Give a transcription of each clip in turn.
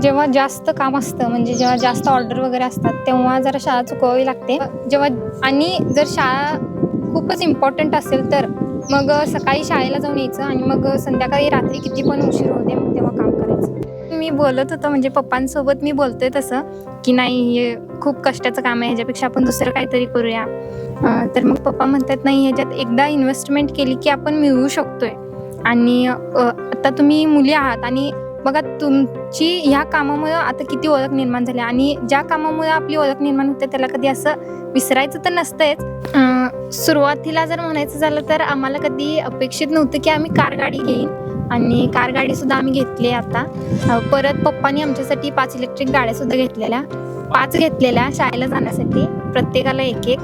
जेव्हा जास्त काम असतं म्हणजे जेव्हा जास्त ऑर्डर वगैरे असतात तेव्हा जरा शाळा चुकवावी लागते. जेव्हा आणि जर शाळा खूपच इम्पॉर्टंट असेल तर मग सकाळी शाळेला जाऊन यायचं आणि मग संध्याकाळी रात्री किती पण उशीर होते मग तेव्हा काम करायचं. मी बोलत होतो म्हणजे पप्पांसोबत मी बोलतोय तसं की नाही हे खूप कष्टाचं काम आहे, ह्याच्यापेक्षा आपण दुसरं काहीतरी करूया. तर मग पप्पा म्हणतात नाही ह्याच्यात एकदा इन्व्हेस्टमेंट केली की आपण मिळवू शकतोय. आणि आता तुम्ही मुली आहात आणि बघा तुमची ह्या कामामुळे आता किती ओळख निर्माण झाली आणि ज्या कामामुळे आपली ओळख निर्माण होते त्याला कधी असं विसरायचं तर नसतंच. सुरुवातीला जर म्हणायचं झालं तर आम्हाला कधी अपेक्षित नव्हतं की आम्ही कार गाडी घेईन आणि कार गाडी सुद्धा आम्ही घेतली आता. परत पप्पांनी आमच्यासाठी 5 इलेक्ट्रिक गाड्या सुद्धा घेतलेल्या, 5 घेतलेल्या शाळेला जाण्यासाठी, प्रत्येकाला एक एक.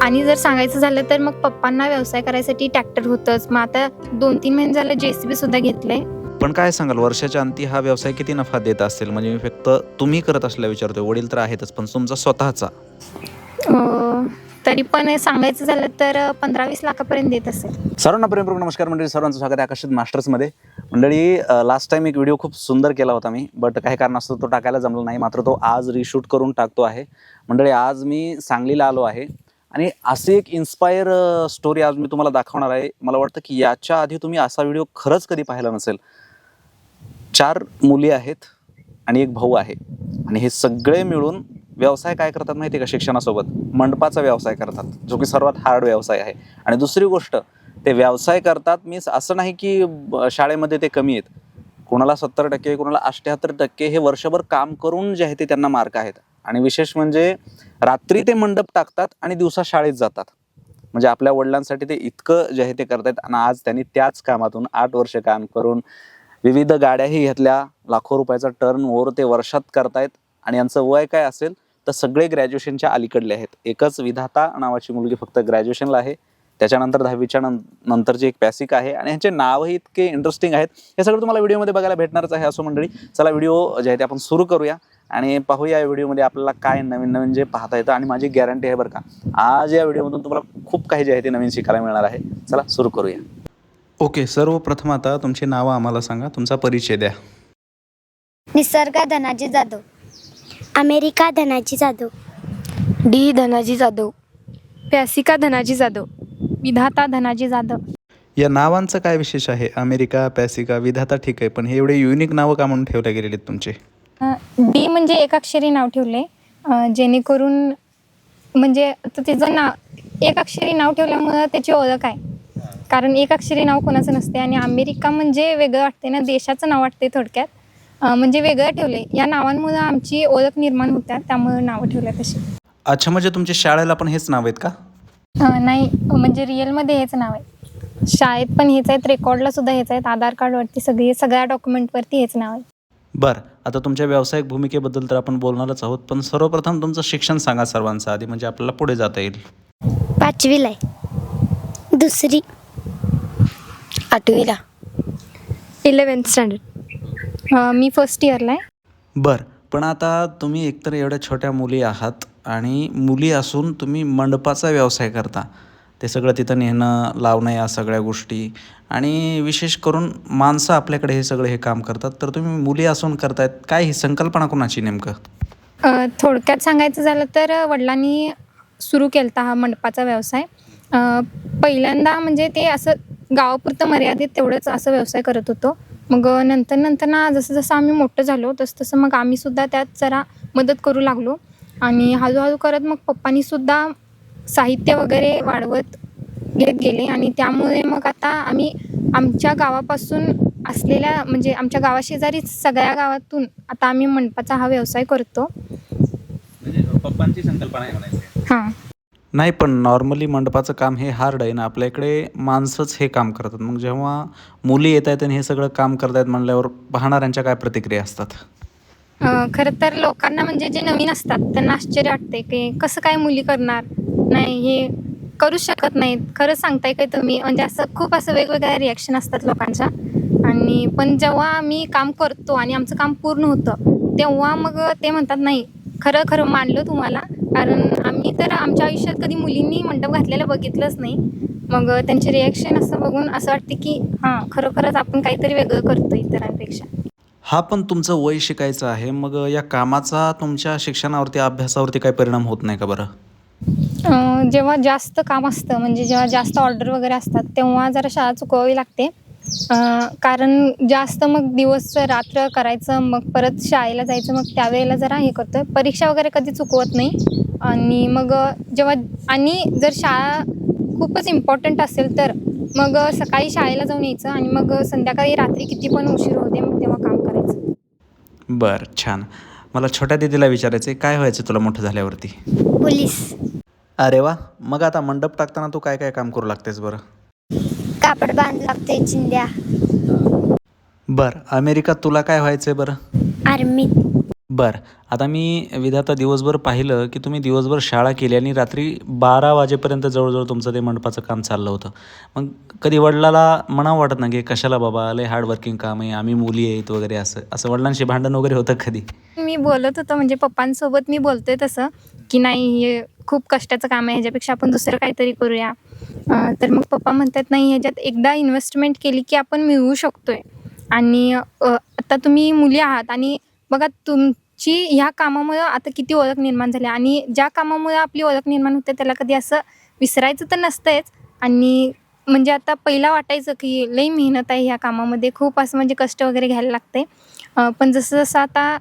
आणि जर सांगायचं झालं तर मग पप्पांना व्यवसाय करायसाठी ट्रॅक्टर होतंच. मग आता 2-3 महिने झालं JCB सुद्धा घेतलंय. पण काय सांगाल, वर्षाच्या अंती हा व्यवसाय किती नफा देत असेल? म्हणजे मी फक्त तुम्ही करत असल्या विचारतोय, वडील तर आहेतच, पण तुमचा स्वतःचा. तरी पण सांगायचं झालं तर 15-20 लाखापर्यंत देत असेल. सर्वांना प्रेमपूर्वक नमस्कार मंडळी, सर्वांचं स्वागत आहे आकर्षित मास्टर्समध्ये. मंडळी, लास्ट टाइम एक व्हिडिओ खूप सुंदर केला होता मी, बट काही कारणास्तव तो टाकायला जमला नाही. मात्र तो आज रिशूट करून टाकतो आहे. मंडळी, आज मी सांगलीला आलो आहे आणि अशी एक इन्स्पायर स्टोरी आज मी तुम्हाला दाखवणार आहे. मला वाटतं की याच्या आधी तुम्ही असा व्हिडिओ खरंच कधी पाहिला नसेल. 4 मुली आहेत आणि एक भाऊ आहे आणि हे सगळे मिळून व्यवसाय काय करतात माहिती आहे का? शिक्षणासोबत मंडपाचा व्यवसाय करतात, जो की सर्वात हार्ड व्यवसाय आहे. आणि दुसरी गोष्ट, ते व्यवसाय करतात मीन्स असं नाही की शाळेमध्ये ते कमी आहेत. कोणाला 70%, कोणाला 78% हे वर्षभर काम करून जे आहे ते त्यांना मार्क आहेत. आणि विशेष म्हणजे रात्री ते मंडप टाकतात आणि दिवसा शाळेत जातात. म्हणजे आपल्या वडिलांसाठी ते इतकं जे आहे ते करतायत. आणि आज त्यांनी त्याच कामातून 8 वर्ष काम करून विविध गाड्याही घेतल्या, लाखो रुपयाचा टर्न ओव्हर ते वर्षात करतायत. आणि यांचं वय काय असेल तर सगळे ग्रॅज्युएशनच्या अलीकडले आहेत. एकच विधाता नावाची मुलगी फक्त ग्रॅज्युएशनला आहे, त्याच्यानंतर 10वीच्या नंतरची एक पॅसिक आहे. आणि ह्यांचे नावही इतके इंटरेस्टिंग आहेत. हे सगळं तुम्हाला व्हिडिओमध्ये बघायला भेटणारच आहे. असो मंडळी, चला व्हिडिओ जे आहे ते आपण सुरू करूया आणि पाहूया या व्हिडिओमध्ये आपल्याला काय नवीन नवीन जे पाहता येतं. आणि माझी गॅरंटी आहे बरं का, आज या व्हिडिओमधून तुम्हाला खूप काही जे आहे ते नवीन शिकायला मिळणार आहे. चला सुरू करूया. ओके, सर्वप्रथम आता तुमची नावं आम्हाला सांगा, तुमचा परिचय द्या. निसर्गा धनाजी जाधव. अमेरिका धनाजी जाधव. डी धनाजी जाधव. पॅसिका धनाजी जाधव. विधाता धनाजी जाधव. या नावांचं काय विशेष आहे? अमेरिका, पॅसिका, विधाता ठीक आहे, पण हे एवढे युनिक नावं का म्हणून ठेवले गेलेले आहेत तुमचे? डी म्हणजे एकाक्षरी नाव ठेवले, जेणेकरून म्हणजे तिचं नाव एकाक्षरी नाव ठेवल्यामुळं त्याची ओळख आहे. कारण एकाक्षरी नाव कोणाचं नसते. आणि अमेरिका म्हणजे वेगळं वाटते ना, देशाचं नाव वाटते थोडक्यात. म्हणजे वेगळं ठेवले. या नावांमुळे आमची ओळख निर्माण होत्या, त्यामुळे नावं ठेवल्या तशी. अच्छा, म्हणजे तुमच्या शाळेला पण हेच नाव आहेत का? नाही, म्हणजे रिअलमध्ये हेच नाव आहे. शाळेत पण हेच आहेत, रेकॉर्डला सुद्धा हेच आहेत, आधार कार्डवरती सगळ्या डॉक्युमेंटवरती हेच नाव आहे. बरं, आता तुमच्या व्यावसायिक भूमिकेबद्दल तर आपण बोलणारच आहोत, पण सर्वप्रथम तुमचं शिक्षण सांगा सर्वांचं आधी, म्हणजे आपल्याला पुढे जाता येईल. 5वीला आहे. 2री. 8वीला. 11th standard. मी फर्स्ट इयरला आहे. बरं, पण आता तुम्ही एकतर एवढ्या छोट्या मुली आहात आणि मुली असून तुम्ही मंडपाचा व्यवसाय करता. ते सगळं तिथं नेणं लावणं या सगळ्या गोष्टी, आणि विशेष करून माणसं आपल्याकडे हे सगळे हे काम करतात, तर तुम्ही मुली असून करतायत. काय ही संकल्पना कोणाची नेमकं? थोडक्यात सांगायचं झालं तर वडिलांनी सुरू केला हा मंडपाचा व्यवसाय. पहिल्यांदा म्हणजे ते असं गावापुरतं मर्यादित तेवढंच असं व्यवसाय करत होतो. मग नंतर ना जसं आम्ही मोठं झालो तसं मग आम्ही सुद्धा त्यात जरा मदत करू लागलो. आणि हळूहळू करत मग पप्पांनी सुद्धा साहित्य वगैरे वाढवत घेत गेले. आणि त्यामुळे मग आता आम्ही आमच्या गावापासून असलेल्या म्हणजे आमच्या गावाशेजारीच सगळ्या गावातून आता आम्ही मंडपाचा हा व्यवसाय करतो. पप्पांची संकल्पना आहे म्हणायची. हां. नाही, पण नॉर्मली मंडपाचं काम हे हार्ड आहे ना, आपल्या इकडे माणसंच हे काम करतात. मग जेव्हा मुली येत आहेत आणि हे सगळं काम करतायत म्हणल्यावर पाहणाऱ्यांच्या काय प्रतिक्रिया असतात? खरं तर लोकांना म्हणजे जे नवीन असतात त्यांना आश्चर्य वाटते की कसं काय मुली करणार नाही, हे करूच शकत नाहीत, खरंच सांगताय काय तुम्ही, म्हणजे असं खूप असं वेगवेगळ्या रिॲक्शन असतात लोकांच्या. आणि पण जेव्हा आम्ही काम करतो आणि आमचं काम पूर्ण होतं तेव्हा मग ते म्हणतात नाही खरं मानलं तुम्हाला, कारण आम्ही तर आमच्या आयुष्यात कधी मुलींनी मंडप घातलेलं बघितलंच नाही. मग त्यांचे रिॲक्शन असं बघून असं वाटते की हां, खरोखरच आपण काहीतरी वेगळं करतो इतरांपेक्षा. हा पण तुमचं वय शिकायचं आहे. मग या कामाचा तुमच्या शिक्षणावरती, अभ्यासावरती काही परिणाम होत नाही का बरं? जेव्हा जास्त काम असतं म्हणजे जेव्हा जास्त ऑर्डर वगैरे असतात तेव्हा जरा शाळा चुकवावी लागते. कारण जास्त मग दिवस रात्र करायचं, मग परत शाळेला जायचं, मग त्यावेळेला जरा हे करतो आहे. परीक्षा वगैरे कधी चुकवत नाही. आणि मग जेव्हा आणि जर शाळा खूपच इम्पॉर्टंट असेल तर मग सकाळी शाळेला जाऊन यायचं आणि मग संध्याकाळी रात्री किती पण उशीर होते मग तेव्हा काम करायचं. बरं, छान. मला छोट्या दीदीला विचारायचं आहे, काय व्हायचं तुला मोठं झाल्यावरती? पोलीस. अरे वा! मग आता मंडप टाकताना तू काय काय काम करू लागतेस बरं? कापड बांध लागते, चिंध्या. बरं, अमेरिकात तुला काय व्हायचं आहे बरं? आर्मीत. बरं, आता मी विधाता दिवसभर पाहिलं की तुम्ही दिवसभर शाळा केली आणि रात्री 12 वाजेपर्यंत जवळजवळ तुमचं ते मंडपाचं काम चाललं होतं. मग कधी वडिलाला म्हणावं वाटत ना की कशाला बाबा, लय हार्ड वर्किंग काम आहे, आम्ही मुली आहेत वगैरे, असं असं वडिलांशी भांडण वगैरे होतं कधी? मी बोलत होतो म्हणजे पप्पांसोबत मी बोलतोय तसं की नाही हे खूप कष्टाचं काम आहे, ह्याच्यापेक्षा आपण दुसरं काहीतरी करूया. तर मग पप्पा म्हणतात नाही ह्याच्यात एकदा इन्व्हेस्टमेंट केली की आपण मिळवू शकतोय. आणि आता तुम्ही मुली आहात आणि बघा तुमची ह्या कामामुळं आता किती ओळख निर्माण झाली आणि ज्या कामामुळं आपली ओळख निर्माण होते त्याला कधी असं विसरायचं तर नसतंच. आणि म्हणजे आता पहिला वाटायचं की लई मेहनत आहे ह्या कामामध्ये, खूप असं म्हणजे कष्ट वगैरे घ्यायला लागते. पण जसं जसं आता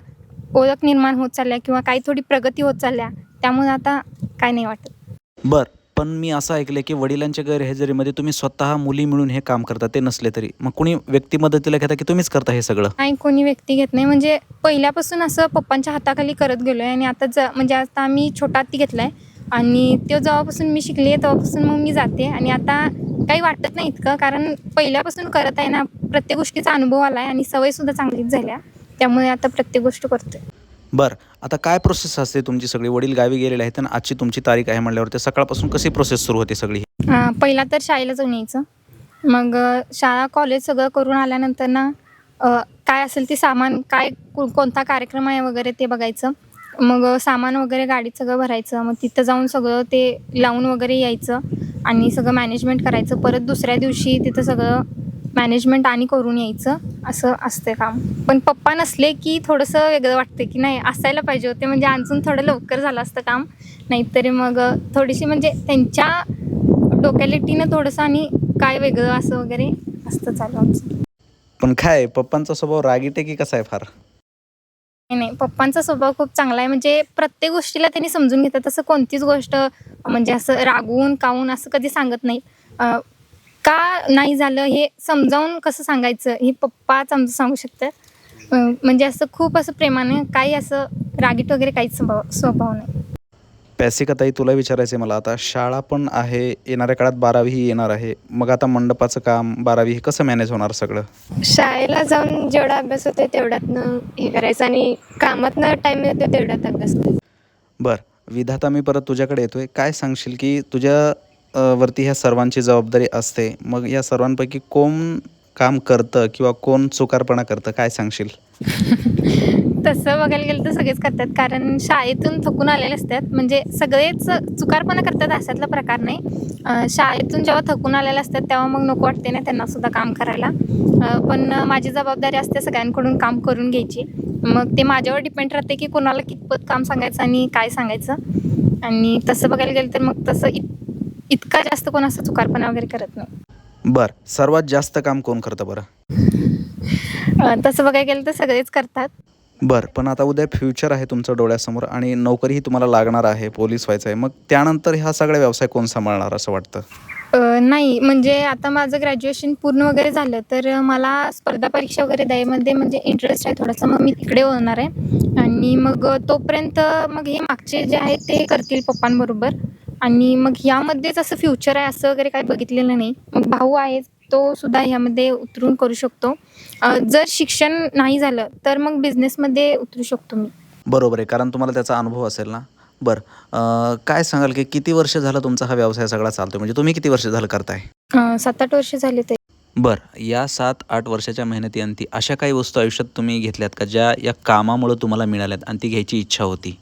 ओळख निर्माण होत चालल्या किंवा काही थोडी प्रगती होत चालल्या त्यामुळे आता काय नाही वाटत. बरं, पण मी असं ऐकलं की वडिलांच्या गैरहजेरीमध्ये तुम्ही स्वतः मुली मिळून हे काम करता, ते नसले तरी मग कोणी व्यक्ती मदतीला घेता की तुम्हीच करता हे सगळं? नाही कोणी व्यक्ती घेत नाही. म्हणजे पहिल्यापासून असं पप्पांच्या हाताखाली करत गेलो आहे आणि आता म्हणजे आता आम्ही छोटा हत्ती घेतला आहे आणि तो जेव्हापासून मी शिकली आहे तेव्हापासून मग मी जाते आणि आता काही वाटत नाही इतकं, कारण पहिल्यापासून करत आहे ना, प्रत्येक गोष्टीचा अनुभव आला आहे आणि सवयसुद्धा चांगलीच झाल्या, त्यामुळे आता प्रत्येक गोष्ट करते. बरं, आता काय प्रोसेस असते तुमची सगळी? वडील गावी गेलेले आहेत आणि आजची तुमची तारीख आहे म्हटल्यावर ते सकाळपासून कशी प्रोसेस सुरू होते सगळी? पहिला तर शाळेला जाऊन यायचं, मग शाळा कॉलेज सगळं करून आल्यानंतर ना काय असेल ते सामान, काय कोणता कार्यक्रम आहे वगैरे ते बघायचं. मग सामान वगैरे गाडीत सगळं भरायचं, मग तिथं जाऊन सगळं ते लावून वगैरे यायचं आणि सगळं मॅनेजमेंट करायचं. परत दुसऱ्या दिवशी तिथं सगळं मॅनेजमेंट आणि करून यायचं, असं असते काम. पण पप्पा नसले की थोडंसं वेगळं वाटतं की नाही असायला पाहिजे होते, म्हणजे अजून थोडं लवकर झालं असतं काम. नाहीतरी मग थोडीशी म्हणजे त्यांच्या डोक्यालिटीनं थोडंसं आणि काय वेगळं असं वगैरे असतं चालू आमचं. पण काय पप्पांचा स्वभाव रागीट आहे की कसा आहे फार? नाही पप्पांचा स्वभाव खूप चांगला आहे. म्हणजे प्रत्येक गोष्टीला त्यांनी समजून घेतात. असं कोणतीच गोष्ट म्हणजे असं रागवून कावून असं कधी सांगत नाही. का नाही झालं हे समजावून कसं सांगायचं हे पप्पाच आमचं सांगू शकतात. म्हणजे असं खूप असं प्रेमाने, काही असं रागीट वगैरे काहीच स्वभाव नाही. ताई, तुला विचारायचं आहे मला, आता शाळा पण आहे, येणाऱ्या काळात 12वी येणार आहे, मग आता मंडपाचं काम 12वी हे कसं मॅनेज होणार सगळं? शाळेला जाऊन जेवढा अभ्यास होतो तेवढ्यातनं हे करायचं आणि कामातनं टाईम मिळतो तेवढ्यात अभ्यास करायचा. बरं विधाता, मी परत तुझ्याकडे येतोय. काय सांगशील की तुझ्या वरती ह्या सर्वांची जबाबदारी असते, मग या सर्वांपैकी कोण काम करतं किंवा कोण चुकारपणा करतं, काय सांगशील? तसं बघायला गेलं तर सगळेच करतात, कारण शाळेतून थकून आलेले असतात. म्हणजे सगळेच चुकारपणा करतात अशातला प्रकार नाही. शाळेतून जेव्हा थकून आलेले असतात तेव्हा मग नको वाटते ना त्यांना सुद्धा काम करायला. पण माझी जबाबदारी असते सगळ्यांकडून काम करून घ्यायची. मग ते माझ्यावर डिपेंड राहते की कोणाला कितपत काम सांगायचं आणि काय सांगायचं. आणि तसं बघायला गेलं तर मग तसं इतका जास्त कोण असं चुकारपणा वगैरे करत नाही. बरं, सर्वात जास्त काम कोण करतं बरं? तसं बघायला गेलं तर सगळेच करतात. बरं, पण आता उद्या फ्युचर आहे तुमचं डोळ्यासमोर आणि नोकरीही तुम्हाला लागणार आहे, पोलीस व्हायचं आहे, मग त्यानंतर हा सगळा व्यवसाय कोण सांभाळणार असं वाटतं? नाही म्हणजे आता माझं ग्रॅज्युएशन पूर्ण वगैरे झालं तर मला स्पर्धा परीक्षा वगैरे द्यायमध्ये म्हणजे इंटरेस्ट आहे थोडासा, मग मी तिकडे होणार आहे. आणि मग तोपर्यंत मग हे मागचे जे आहेत ते करतील पप्पांबरोबर. आणि मग ह्यामध्येच असं फ्युचर आहे असं वगैरे काही बघितलेलं नाही. मग भाऊ आहे तो सुद्धा ह्यामध्ये उतरून करू शकतो. जर शिक्षण नाही झालं तर मग बिझनेसमध्ये उतरू शकतो मी. बरोबर आहे, कारण तुम्हाला त्याचा अनुभव असेल ना. बरं, काय सांगाल की किती वर्ष झालं तुमचा हा व्यवसाय सगळा चालतो, म्हणजे तुम्ही किती वर्ष झालं करताय? 7-8 वर्ष झाले ते. बरं, या 7-8 वर्षाच्या मेहनतीअंती अशा काही वस्तू आयुष्यात तुम्ही घेतल्यात का ज्या या कामामुळं तुम्हाला मिळाल्यात आणि ती घ्यायची इच्छा होती?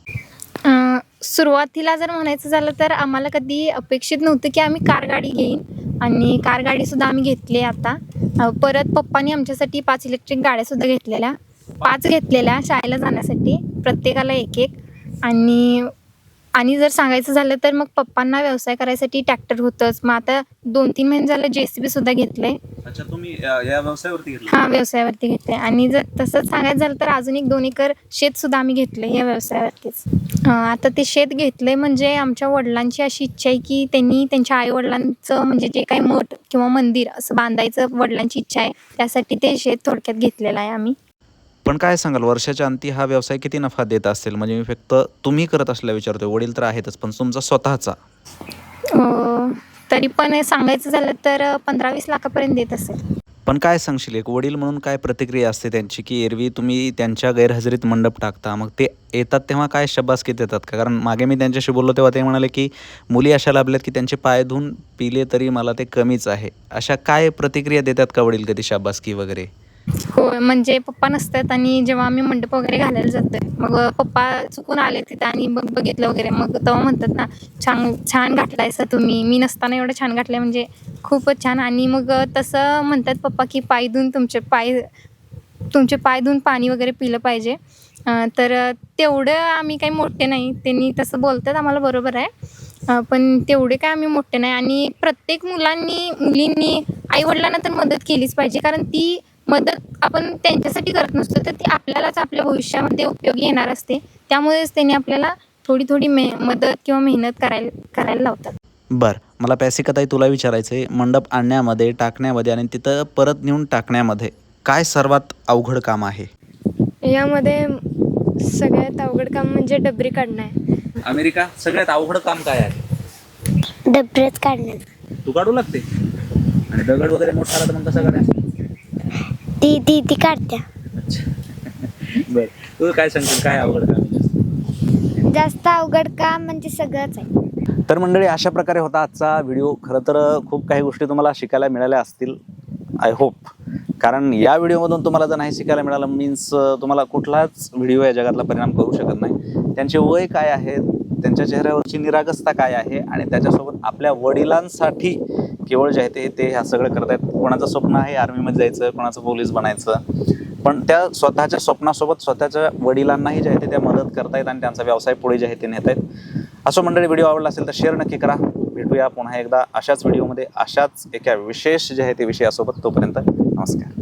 सुरुवातीला जर म्हणायचं झालं तर आम्हाला कधी अपेक्षित नव्हतं की आम्ही कार गाडी घेईन आणि कार गाडीसुद्धा आम्ही घेतली आहे आता. परत पप्पांनी आमच्यासाठी 5 इलेक्ट्रिक गाड्यासुद्धा घेतलेल्या. 5 घेतलेल्या शाळेला जाण्यासाठी, प्रत्येकाला 1-1. आणि जर सांगायचं झालं तर मग पप्पांना व्यवसाय करायसाठी ट्रॅक्टर होतंच. मग आता 2-3 महिने झालं JCB सुद्धा घेतलंय. अच्छा, तुम्ही या व्यवसायावरती घेतलं? हा, व्यवसायावरती घेतलंय. आणि जर तसंच सांगायचं झालं तर अजून एक 2 एकर शेत सुद्धा आम्ही घेतलंय या व्यवसायावरतीच. आता ते शेत घेतलंय म्हणजे आमच्या वडिलांची अशी इच्छा आहे की त्यांनी त्यांच्या आई वडिलांचं म्हणजे जे काही मठ किंवा मंदिर असं बांधायचं वडिलांची इच्छा आहे. त्यासाठी ते शेत थोडक्यात घेतलेलं आहे आम्ही. पण काय सांगाल, वर्षाच्या अंती हा व्यवसाय किती नफा देत असेल? म्हणजे मी फक्त तुम्ही करत असल्या विचारतोय, वडील तर आहेतच, पण तुमचा स्वतःचा. तरी पण सांगायचं झालं तर 15-20 लाखापर्यंत देत असेल. पण काय सांगशील, एक वडील म्हणून काय प्रतिक्रिया असते त्यांची, की एरवी तुम्ही त्यांच्या गैरहजेरीत मंडप टाकता, मग ते येतात तेव्हा काय शाबासकी देतात का? कारण मागे मी त्यांच्याशी बोललो तेव्हा ते म्हणाले की मुली अशा लाभल्यात की त्यांचे पाय धुवून पिले तरी मला ते कमीच आहे. अशा काय प्रतिक्रिया देतात का वडील कधी, शाबासकी वगैरे? हो, म्हणजे पप्पा नसतात आणि जेव्हा आम्ही मंडप वगैरे घालायला जातोय मग पप्पा चुकून आले तिथं आणि बघितलं वगैरे, मग तेव्हा म्हणतात ना, छान घातलायसा तुम्ही, मी नसताना एवढं छान घातलंय, म्हणजे खूपच छान. आणि मग तसं म्हणतात पप्पा की तुमचे पाय धुवून पाणी वगैरे पिलं पाहिजे. तर तेवढं आम्ही काही मोठे नाही, त्यांनी तसं बोलतात आम्हाला, बरोबर आहे. पण तेवढे काय आम्ही मोठे नाही. आणि प्रत्येक मुलींनी आईवडिलांना तर मदत केलीच पाहिजे, कारण ती मदत आपण त्यांच्यासाठी करत नसतो, तर ती आपल्यालाच आपल्या भविष्यामध्ये उपयोगी येणार असते. त्यामुळेच त्यांनी आपल्याला थोडी मदत किंवा मेहनत करायला लावतात. बरं, मला पॅसिकाताई तुला विचारायचं आहे, मंडप आणण्यामध्ये, टाकण्यामध्ये आणि तिथं परत नेऊन टाकण्यामध्ये काय सर्वात अवघड काम आहे? यामध्ये सगळ्यात अवघड काम म्हणजे डबरी काढणं आहे. अमेरिका, सगळ्यात अवघड काम काय आहे? डबरेच काढण्यात. तू काढू लागते? आणि दगड वगैरे मोठा आला तर मग कसं करायचं? ती काढत्या. बरं, तू काय सांगशील, काय अवघड काम? जास्त अवघड काम म्हणजे सगळंच आहे. तर मंडळी, अशा प्रकारे होता आजचा व्हिडिओ. खरं तर खूप काही गोष्टी तुम्हाला शिकायला मिळाल्या असतील, आय होप. कारण या व्हिडिओमधून तुम्हाला जर नाही शिकायला मिळालं मीन्स तुम्हाला कुठलाच व्हिडिओ या जगातला परिणाम करू शकत नाही. त्यांचे वय काय आहे, त्यांच्या चेहऱ्यावरची निरागसता काय आहे, आणि त्याच्यासोबत आपल्या वडिलांसाठी केवळ जे आहे ते ह्या सगळं करत आहेत. कोणाचं स्वप्न आहे आर्मीमध्ये जायचं, कोणाचं पोलीस बनायचं, पण त्या स्वतःच्या स्वप्नासोबत स्वतःच्या वडिलांनाही जे आहे ते त्या मदत करतायत आणि त्यांचा व्यवसाय पुढे जे आहे ते नेत आहेत. असो मंडळी, व्हिडिओ आवडला असेल तर शेअर नक्की करा. भेटूया पुन्हा एकदा अशाच व्हिडिओमध्ये, अशाच एका विशेष जे आहे ते विषयासोबत. तोपर्यंत नमस्कार.